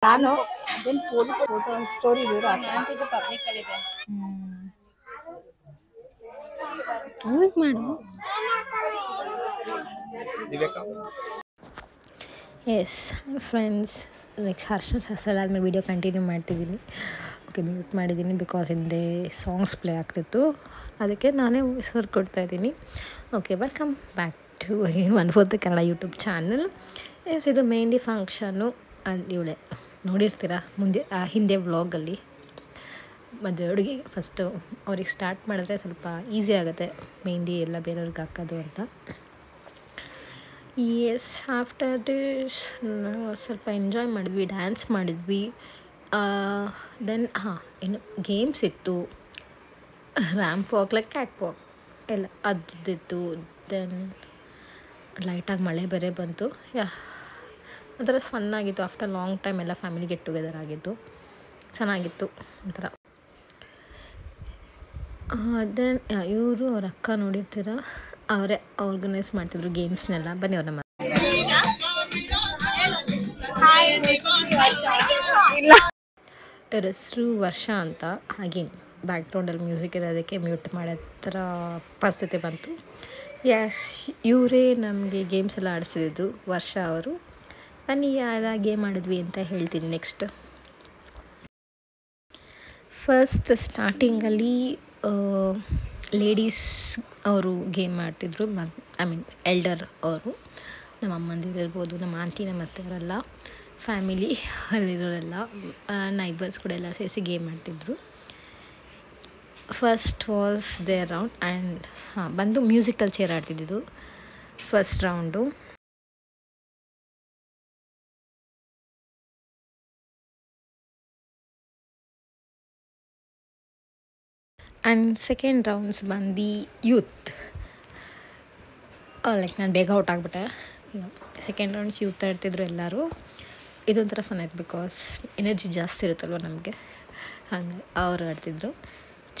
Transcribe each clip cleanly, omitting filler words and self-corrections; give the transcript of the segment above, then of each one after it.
ನಾನು ಅದೇನು photo story ಇದು ಪಬ್ಲಿಕ್ ಅಲ್ಲಿ ಇದೆ. ಯೂಸ್ ಮಾಡು. ಎಸ್ ಫ್ರೆಂಡ್ಸ್, ನೆಕ್ಸ್ಟ್ ಹರ್ಷ ಆದಮೇಲೆ ವೀಡಿಯೋ ಕಂಟಿನ್ಯೂ ಮಾಡ್ತಿದ್ದೀನಿ. ಓಕೆ, ಮ್ಯೂಟ್ ಮಾಡಿದ್ದೀನಿ ಬಿಕಾಸ್ ಹಿಂದೆ ಸಾಂಗ್ಸ್ ಪ್ಲೇ ಆಗ್ತಿತ್ತು, ಅದಕ್ಕೆ ನಾನೇ ವಾಯ್ಸ್ ಕೊಡ್ತಾಯಿದ್ದೀನಿ. Okay, welcome back to again 1/4 Kannada YouTube channel. Yes, ಇದು ಮೆಹಂದಿ ಫಂಕ್ಷನ್ನು. ಇವಳೆ ನೋಡಿರ್ತೀರ ಮುಂದೆ ಹಿಂದೆ ವ್ಲಾಗಲ್ಲಿ. ಮದುವೆ ಹುಡುಗಿ ಫಸ್ಟು ಅವ್ರಿಗೆ ಸ್ಟಾರ್ಟ್ ಮಾಡಿದ್ರೆ ಸ್ವಲ್ಪ ಈಸಿ ಆಗುತ್ತೆ ಮೆಹಂದಿ ಎಲ್ಲ ಬೇರೆಯವ್ರಿಗೆ ಹಾಕೋದು ಅಂತ. ಎಸ್, ಆಫ್ಟರ್ ದಿಸ್ ಸ್ವಲ್ಪ ಎಂಜಾಯ್ ಮಾಡಿದ್ವಿ, ಡ್ಯಾನ್ಸ್ ಮಾಡಿದ್ವಿ. ದೆನ್ ಏನು ಗೇಮ್ಸ್ ಇತ್ತು, ramp walk like cat walk ಎಲ್ಲ ಅದಿತ್ತು. ದೆನ್ ಲೈಟಾಗಿ ಮಳೆ ಬೇರೆ ಬಂತು. ಒಂಥರ ಫನ್ನಾಗಿತ್ತು. ಆಫ್ಟರ್ ಲಾಂಗ್ ಟೈಮ್ ಎಲ್ಲ ಫ್ಯಾಮಿಲಿ ಗೆಟ್ ಟುಗೆದರ್ ಆಗಿತ್ತು, ಚೆನ್ನಾಗಿತ್ತು ಒಂಥರ. ದೆನ್ ಇವರು ಅವ್ರ ಅಕ್ಕ ನೋಡಿರ್ತೀರ, ಅವರೇ ಆರ್ಗನೈಸ್ ಮಾಡ್ತಿದ್ರು ಗೇಮ್ಸ್ನೆಲ್ಲ. ಬನ್ನಿ ಅವ್ರನ್ನ ಇವ್ರ ಹೆಸರು ವರ್ಷ ಅಂತ. ಹಾಗೆ ಬ್ಯಾಕ್ಗ್ರೌಂಡಲ್ಲಿ ಮ್ಯೂಸಿಕ್ ಇರೋದಕ್ಕೆ ಮ್ಯೂಟ್ ಮಾಡೋ ಥರ ಪರಿಸ್ಥಿತಿ ಬಂತು. ಎಸ್, ಇವರೇ ನಮಗೆ ಗೇಮ್ಸ್ ಎಲ್ಲ ಆಡಿಸಿದ್ದು, ವರ್ಷ ಅವರು. ಬನ್ನಿ ಯಾವ ಗೇಮ್ ಆಡಿದ್ವಿ ಅಂತ ಹೇಳ್ತೀನಿ ನೆಕ್ಸ್ಟ್. ಫಸ್ಟ್ ಸ್ಟಾರ್ಟಿಂಗಲ್ಲಿ ಲೇಡೀಸ್ ಅವರು ಗೇಮ್ ಆಡ್ತಿದ್ರು. ಐ ಮೀನ್ ಎಲ್ಡರ್ ಅವರು, ನಮ್ಮ ಅಮ್ಮಂದಿರಿರ್ಬೋದು, ನಮ್ಮ ಆಂಟಿ, ನಮ್ಮ ಅತ್ತೆಯವರೆಲ್ಲ, ಫ್ಯಾಮಿಲಿ ಅಲ್ಲಿರೋರೆಲ್ಲ, ನೈಬರ್ಸ್ ಕೂಡ ಎಲ್ಲ ಸೇರಿಸಿ ಗೇಮ್ ಆಡ್ತಿದ್ರು. First was there round and ಬಂದು ಮ್ಯೂಸಿಕಲ್ ಚೇರ್ ಆಡ್ತಿದ್ದು first round. And second rounds ಬಂದು ಯೂತ್. ಲೈಕ್ ನಾನು ಬೇಗ ಔಟ್ ಆಗಿಬಿಟ್ಟೆ. ಸೆಕೆಂಡ್ ರೌಂಡ್ಸ್ ಯೂತ್ ಆಡ್ತಿದ್ರು ಎಲ್ಲರೂ. ಇದೊಂಥರ ಫನ್ ಆಯ್ತು ಬಿಕಾಸ್ ಎನರ್ಜಿ ಜಾಸ್ತಿ ಇರುತ್ತಲ್ವ ನಮಗೆ, ಹಾಗೆ ಅವ್ರು ಆಡ್ತಿದ್ರು.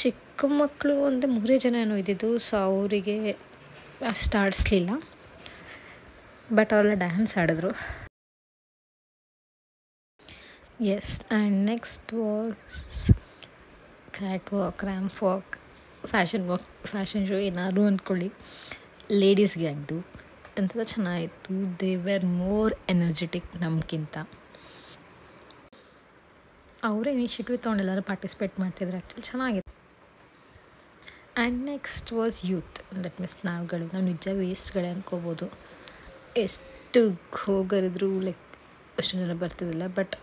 ಚಿಕ್ಕ ಮಕ್ಕಳು ಅಂದರೆ 3 ಜನ ಏನೋ ಇದ್ದಿದ್ದು, ಸೊ ಅವರಿಗೆ ಅಷ್ಟು ಆಡಿಸ್ಲಿಲ್ಲ, ಬಟ್ ಅವರೆಲ್ಲ ಡ್ಯಾನ್ಸ್ ಆಡಿದ್ರು. Yes, and next was cat walk, ramp walk, fashion show ಏನಾದ್ರು ಅಂದ್ಕೊಳ್ಳಿ. ಲೇಡೀಸ್ಗೆ ಆಗಿದ್ದು ಎಂಥದ್ದು ಚೆನ್ನಾಗಿತ್ತು. ದೇ ವೇರ್ ಮೋರ್ ಎನರ್ಜೆಟಿಕ್ ನಮಗಿಂತ. ಅವರೇ ಇನಿಷಿಯೇಟಿವ್ ತೊಗೊಂಡು ಎಲ್ಲರೂ ಪಾರ್ಟಿಸಿಪೇಟ್ ಮಾಡ್ತಿದ್ರು. ಆ್ಯಕ್ಚುಲಿ ಚೆನ್ನಾಗಿತ್ತು. And next was youth. That means ನಾವು ನಿಜ ವೇಸ್ಟ್ಗಳೇ ಅನ್ಕೋಬೋದು. ಎಷ್ಟು ಹೋಗರಿದ್ರು ಲೈಕ್ ಅಷ್ಟು ಜನ ಬರ್ತಿದ್ದಿಲ್ಲ, ಬಟ್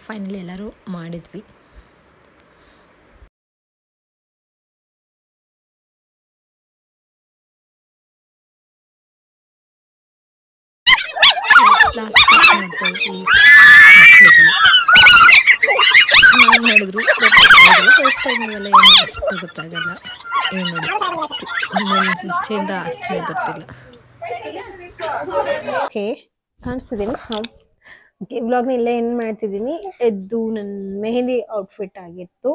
ಫೈನಲಿ ಎಲ್ಲರೂ ಮಾಡಿದ್ವಿ. ನಾನು ಹೇಳಿದ್ರು ಫಸ್ಟ್ ಟೈಮ್ ಇವೆಲ್ಲ ಏನೋ ಅಷ್ಟು ಗೊತ್ತಾಗಲ್ಲ, ಏನು ಮುಂಚೆಯಿಂದ ಆಚೆ ಬರ್ತಿಲ್ಲ. ಓಕೆ, ಕಾಣಿಸ್ತಿದ್ದೀನಿ. ಓಕೆ, ವ್ಲಾಗ್ನ ಇಲ್ಲೇ ಏನು ಮಾಡ್ತಿದ್ದೀನಿ. ಎದ್ದು ನನ್ನ ಮೆಹಂದಿ ಔಟ್ಫಿಟ್ ಆಗಿತ್ತು.